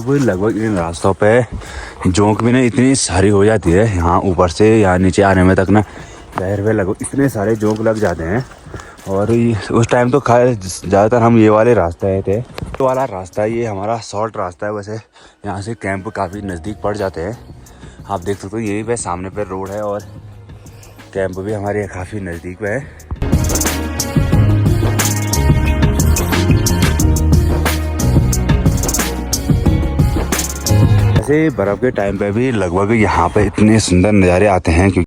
लगभग इन रास्तों पे जोंक भी ना इतनी सारी हो जाती है, यहाँ ऊपर से यहाँ नीचे आने में तक ना पैर पे लगभग इतने सारे जोंक लग जाते हैं। और उस टाइम तो खैर ज़्यादातर हम ये वाले रास्ते थे, तो वाला रास्ता ये हमारा शॉर्ट रास्ता है। वैसे यहाँ से कैंप काफ़ी नज़दीक पड़ जाते हैं, आप देख सकते हो यही पे सामने पे रोड है और कैंप भी हमारे काफ़ी नज़दीक पे है। ऐसे बर्फ़ के टाइम पे भी लगभग यहाँ पे इतने सुंदर नज़ारे आते हैं।